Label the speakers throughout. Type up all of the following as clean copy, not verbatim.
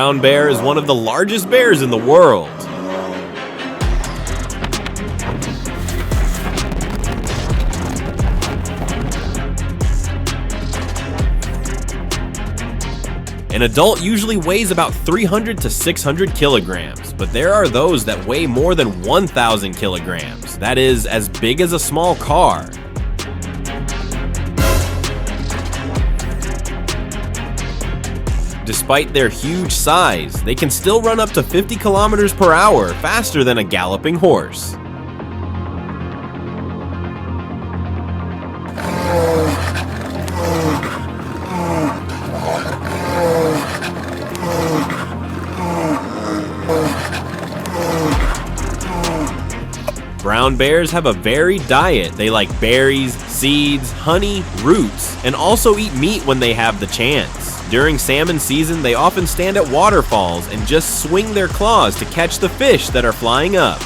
Speaker 1: brown bear is one of the largest bears in the world. An adult usually weighs about 300 to 600 kilograms, but there are those that weigh more than 1,000 kilograms. That is as big as a small car. Despite their huge size, they can still run up to 50 kilometers per hour faster than a galloping horse. Brown bears have a varied diet. They like berries, seeds, honey, roots, and also eat meat when they have the chance. During salmon season, they often stand at waterfalls and just swing their claws to catch the fish that are flying up.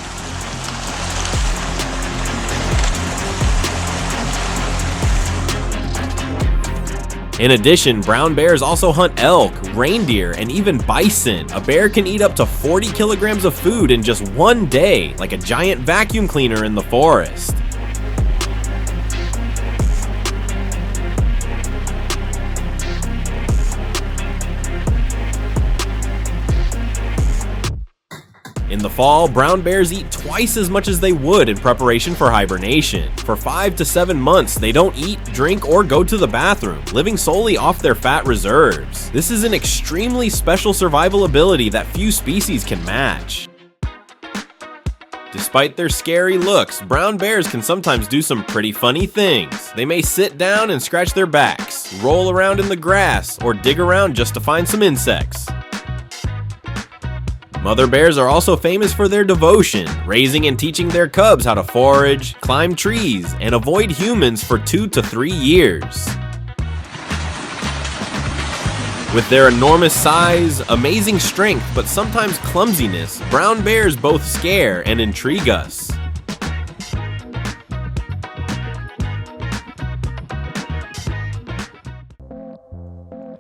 Speaker 1: In addition, brown bears also hunt elk, reindeer, and even bison. A bear can eat up to 40 kilograms of food in just one day, like a giant vacuum cleaner in the forest. In the fall, brown bears eat twice as much as they would in preparation for hibernation. For 5 to 7 months, they don't eat, drink, or go to the bathroom, living solely off their fat reserves. This is an extremely special survival ability that few species can match. Despite their scary looks, brown bears can sometimes do some pretty funny things. They may sit down and scratch their backs, roll around in the grass, or dig around just to find some insects. Mother bears are also famous for their devotion, raising and teaching their cubs how to forage, climb trees, and avoid humans for 2 to 3 years. With their enormous size, amazing strength, but sometimes clumsiness, brown bears both scare and intrigue us.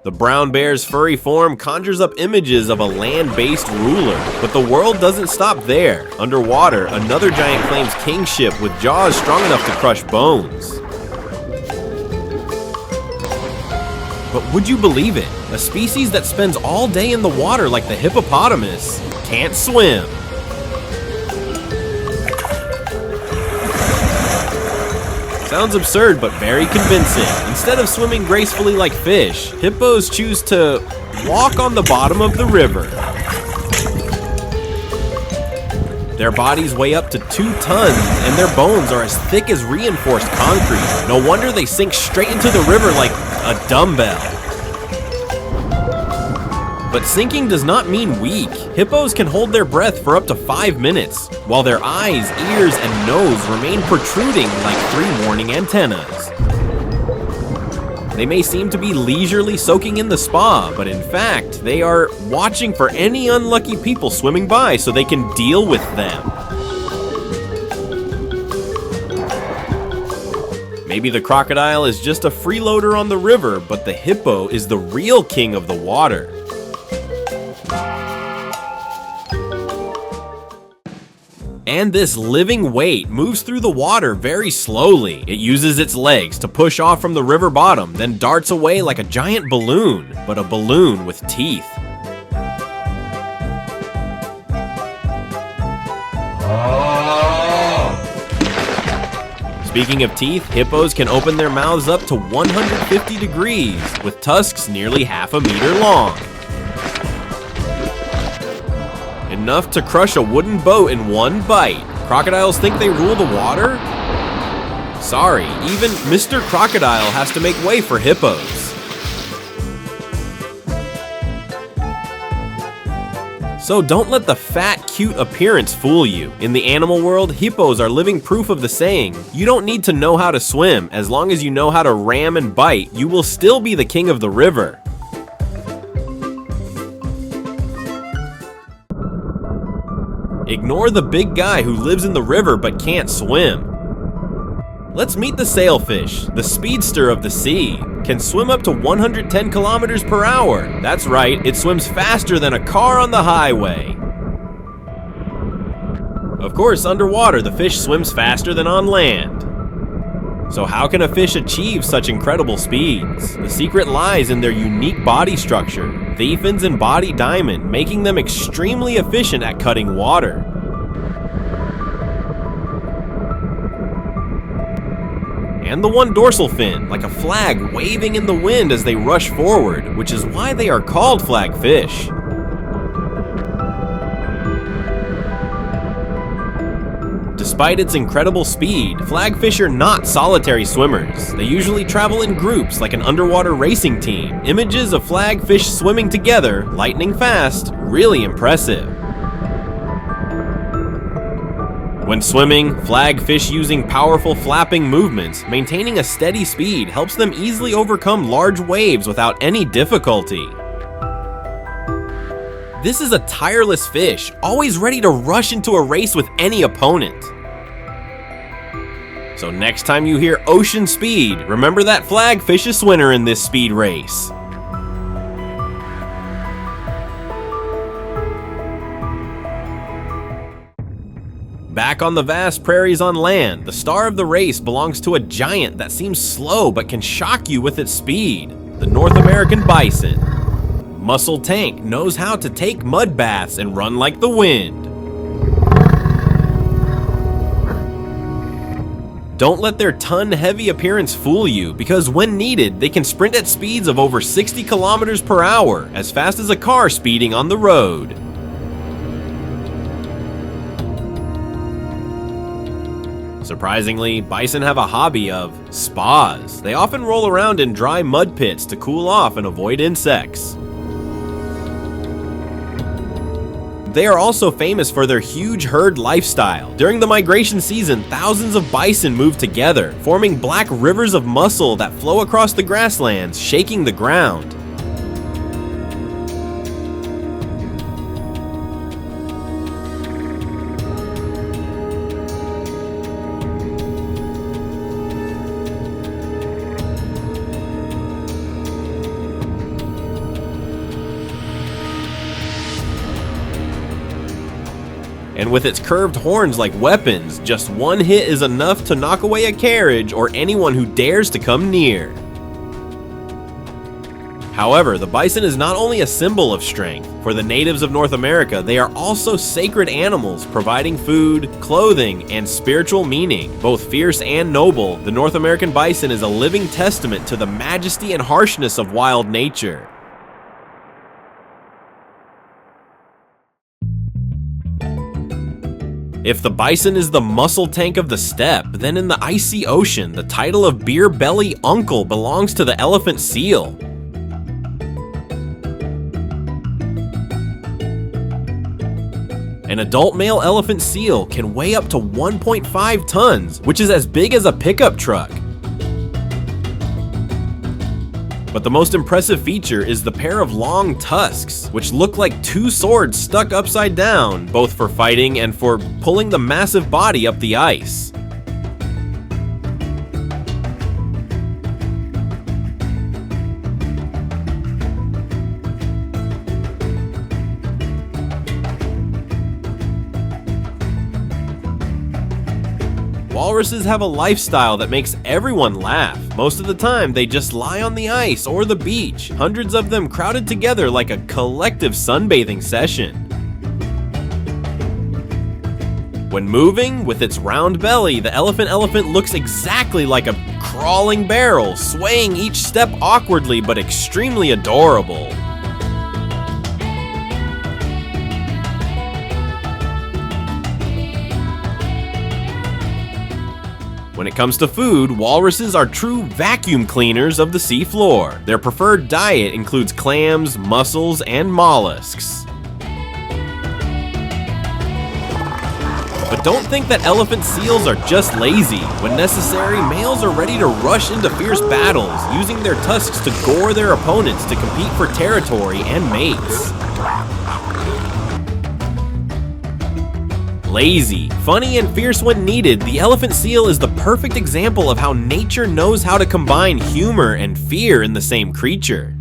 Speaker 1: The brown bear's furry form conjures up images of a land-based ruler, but the world doesn't stop there. Underwater, another giant claims kingship with jaws strong enough to crush bones. But would you believe it? A species that spends all day in the water like the hippopotamus can't swim. Sounds absurd, but very convincing. Instead of swimming gracefully like fish, hippos choose to walk on the bottom of the river. Their bodies weigh up to 2 tons, and their bones are as thick as reinforced concrete. No wonder they sink straight into the river like a dumbbell. But sinking does not mean weak. Hippos can hold their breath for up to 5 minutes, while their eyes, ears, and nose remain protruding like 3 warning antennas. They may seem to be leisurely soaking in the spa, but in fact, they are watching for any unlucky people swimming by so they can deal with them. Maybe the crocodile is just a freeloader on the river, but the hippo is the real king of the water. And this living weight moves through the water very slowly. It uses its legs to push off from the river bottom, then darts away like a giant balloon, but a balloon with teeth. Speaking of teeth, hippos can open their mouths up to 150 degrees, with tusks nearly half a meter long. Enough to crush a wooden boat in one bite. Crocodiles think they rule the water? Sorry, even Mr. Crocodile has to make way for hippos. So don't let the fat, cute appearance fool you. In the animal world, hippos are living proof of the saying, you don't need to know how to swim. As long as you know how to ram and bite, you will still be the king of the river. Ignore the big guy who lives in the river but can't swim. Let's meet the sailfish, the speedster of the sea. Can swim up to 110 kilometers per hour. That's right, it swims faster than a car on the highway. Of course, underwater, the fish swims faster than on land. So how can a fish achieve such incredible speeds? The secret lies in their unique body structure, the fins and body diamond, making them extremely efficient at cutting water. And the one dorsal fin, like a flag waving in the wind as they rush forward, which is why they are called flagfish. Despite its incredible speed, flagfish are not solitary swimmers. They usually travel in groups like an underwater racing team. Images of flagfish swimming together, lightning fast, really impressive. When swimming, flagfish using powerful flapping movements, maintaining a steady speed helps them easily overcome large waves without any difficulty. This is a tireless fish, always ready to rush into a race with any opponent. So next time you hear ocean speed, remember that flagfish is winner in this speed race. Back on the vast prairies on land, the star of the race belongs to a giant that seems slow but can shock you with its speed, the North American bison. Muscle Tank knows how to take mud baths and run like the wind. Don't let their ton-heavy appearance fool you, because when needed, they can sprint at speeds of over 60 kilometers per hour, as fast as a car speeding on the road. Surprisingly, bison have a hobby of spas. They often roll around in dry mud pits to cool off and avoid insects. They are also famous for their huge herd lifestyle. During the migration season, thousands of bison move together, forming black rivers of muscle that flow across the grasslands, shaking the ground. And with its curved horns like weapons, just one hit is enough to knock away a carriage or anyone who dares to come near. However, the bison is not only a symbol of strength. For the natives of North America, they are also sacred animals, providing food, clothing, and spiritual meaning. Both fierce and noble, the North American bison is a living testament to the majesty and harshness of wild nature. If the bison is the muscle tank of the steppe, then in the icy ocean, the title of beer-belly uncle belongs to the elephant seal. An adult male elephant seal can weigh up to 1.5 tons, which is as big as a pickup truck. But the most impressive feature is the pair of long tusks, which look like two swords stuck upside down, both for fighting and for pulling the massive body up the ice. Walruses have a lifestyle that makes everyone laugh. Most of the time, they just lie on the ice or the beach, hundreds of them crowded together like a collective sunbathing session. When moving, with its round belly, the elephant looks exactly like a crawling barrel, swaying each step awkwardly but extremely adorable. When it comes to food, walruses are true vacuum cleaners of the sea floor. Their preferred diet includes clams, mussels, and mollusks. But don't think that elephant seals are just lazy. When necessary, males are ready to rush into fierce battles, using their tusks to gore their opponents to compete for territory and mates. Lazy, funny, and fierce when needed, the elephant seal is the perfect example of how nature knows how to combine humor and fear in the same creature.